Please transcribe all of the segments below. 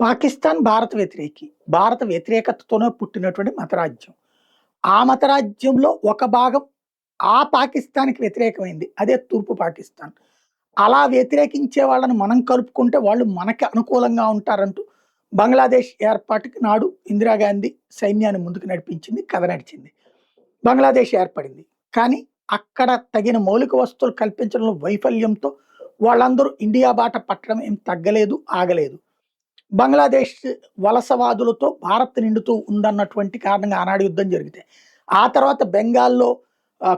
పాకిస్తాన్ భారత వ్యతిరేకి. భారత వ్యతిరేకతతోనే పుట్టినటువంటి మతరాజ్యం. ఆ మతరాజ్యంలో ఒక భాగం ఆ పాకిస్తాన్‌కి వ్యతిరేకమైంది. అదే తూర్పు పాకిస్తాన్. అలా వ్యతిరేకించే వాళ్ళని మనం కలుపుకుంటే వాళ్ళు మనకి అనుకూలంగా ఉంటారంటూ బంగ్లాదేశ్ ఏర్పాటుకి నాడు ఇందిరాగాంధీ సైన్యాన్ని ముందుకు నడిపించింది. కథ నడిచింది. బంగ్లాదేశ్ ఏర్పడింది. కానీ అక్కడ తగిన మౌలిక వస్తువులు కల్పించడంలో వైఫల్యంతో వాళ్ళందరూ ఇండియా బాట పట్టడం ఏం తగ్గలేదు, ఆగలేదు. బంగ్లాదేశ్ వలసవాదులతో భారత్ నిండుతూ ఉందన్నటువంటి కారణంగా ఆనాడు యుద్ధం జరిగితే. ఆ తర్వాత బెంగాల్‌లో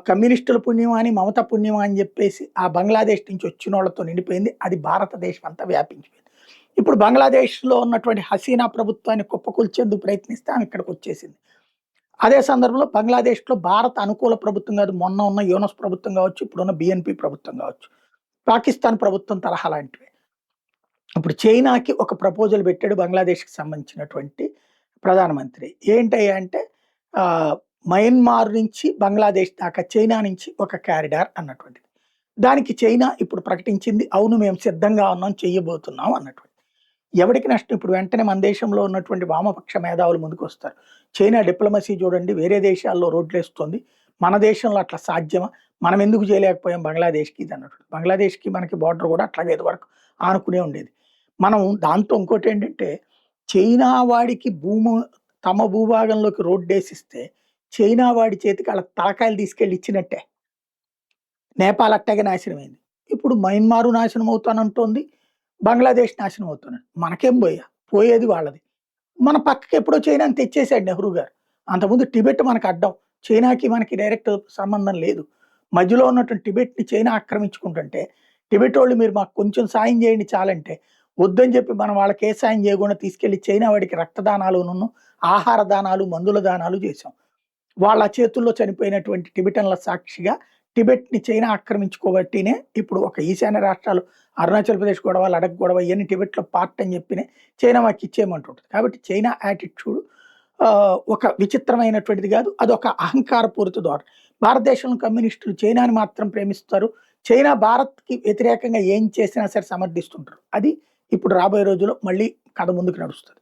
కమ్యూనిస్టుల పుణ్యమా అని, మమత పుణ్యమా అని జెప్పేసి ఆ బంగ్లాదేశ్ నుంచి వచ్చినోళ్ళతో నిండిపోయింది. అది భారతదేశం అంతా వ్యాపించిపోయింది. ఇప్పుడు బంగ్లాదేశ్‌లో ఉన్నటువంటి హసీనా ప్రభుత్వాన్ని కుప్పకూల్చేందుకు ప్రయత్నిస్తే ఆమె ఇక్కడికొచ్చేసింది. అదే సందర్భంలో బంగ్లాదేశ్‌లో భారత అనుకూల ప్రభుత్వం గాదు. మొన్న ఉన్న యూనస్ ప్రభుత్వం గావచ్చు, ఇప్పుడున్న బీఎన్‌పీ ప్రభుత్వం గావచ్చు. పాకిస్తాన్ ప్రభుత్వం తరహా లాంటివే. ఇప్పుడు చైనాకి ఒక ప్రపోజల్ పెట్టాడు బంగ్లాదేశ్‌కి సంబంధించినటువంటి ప్రధానమంత్రి. ఏంటయ్యా అంటే ఆహ్, మయన్మార్ నుంచి బంగ్లాదేశ్ దాకా చైనా నుంచి ఒక కారిడార్ అన్నటువంటిది. దానికి చైనా ఇప్పుడు ప్రకటించింది. అవును మేము సిద్ధంగా ఉన్నాం, చెయ్యబోతున్నాం అన్నటువంటిది. ఎవడికి నష్టం? ఇప్పుడు వెంటనే మన దేశంలో ఉన్నటువంటి వామపక్ష మేధావులు ముందుకొస్తారు. చైనా డిప్లొమసీ చూడండి వేరే దేశాల్లో రోడ్లేస్తుంది. మన దేశంలో అట్లా సాధ్యమా? మనం ఎందుకు చేయలేకపోయాం బంగ్లాదేశ్‌కి ఇది అన్నట్టు. బంగ్లాదేశ్‌కి మనకి బోర్డర్ కూడా అట్లాగే ఇదివరకు ఆనుకునే ఉండేది. మనం దాంతో ఇంకోటేంటంటే చైనా వాడికి తమ భూభాగంలోకి రోడ్డేసిస్తే చైనా వాడి చేతికి ఆళ్ళ తలకాయలు తీసుకెళ్ళి ఇచ్చినట్టే. నేపాల్ అట్టాగే నాశనమైంది. ఇప్పుడు మయన్మారు నాశనం అవుతానంటోంది. బంగ్లాదేశ్ నాశనం అవుతున్నాడు. మనకేం పోయేది వాళ్ళది. మన పక్కకి ఎప్పుడో చైనాని తెచ్చేసాడు నెహ్రూ గారు. అంతకుముందు టిబెట్ మనకు అడ్డం. చైనాకి మనకి డైరెక్ట్ సంబంధం లేదు. మధ్యలో ఉన్నటువంటి టిబెట్‌ని చైనా ఆక్రమించుకుంటుంటే, టిబెటోళ్ళు మీరు మాకు కొంచెం సాయం చేయండి చాలంటే, వద్దని చెప్పి మనం వాళ్ళకి ఏ సాయం చేయకుండా తీసుకెళ్ళి చైనా వాడికి రక్తదానాలును, ఆహార దానాలు, మందుల దానాలు చేశాం. వాళ్ళ చేతుల్లో చనిపోయినటువంటి టిబెటన్ల సాక్షిగా టిబెట్‌ని చైనా ఆక్రమించుకోబట్టినే ఇప్పుడు ఒక ఈశాన్య రాష్ట్రాలు అరుణాచల్ ప్రదేశ్ గొడవ, లడఖ్ గొడవ ఇయన్నీ టిబెట్‌లో పార్ట్ అని చెప్పినే చైనా మాకిచ్చేయమంటుంటది. కాబట్టి చైనా యాటిట్యూడ్ ఒక విచిత్రమైనటువంటిది గాదు. అదొక అహంకారపూరిత ధోరణి. భారతదేశంలో కమ్యూనిస్టులు చైనాని మాత్రం ప్రేమిస్తారు. చైనా భారత్‌కి వ్యతిరేకంగా ఏం చేసినా సరే సమర్థిస్తుంటారు. అది ఇప్పుడు రాబోయే రోజుల్లో మళ్ళీ కథ ముందుకు నడుస్తది.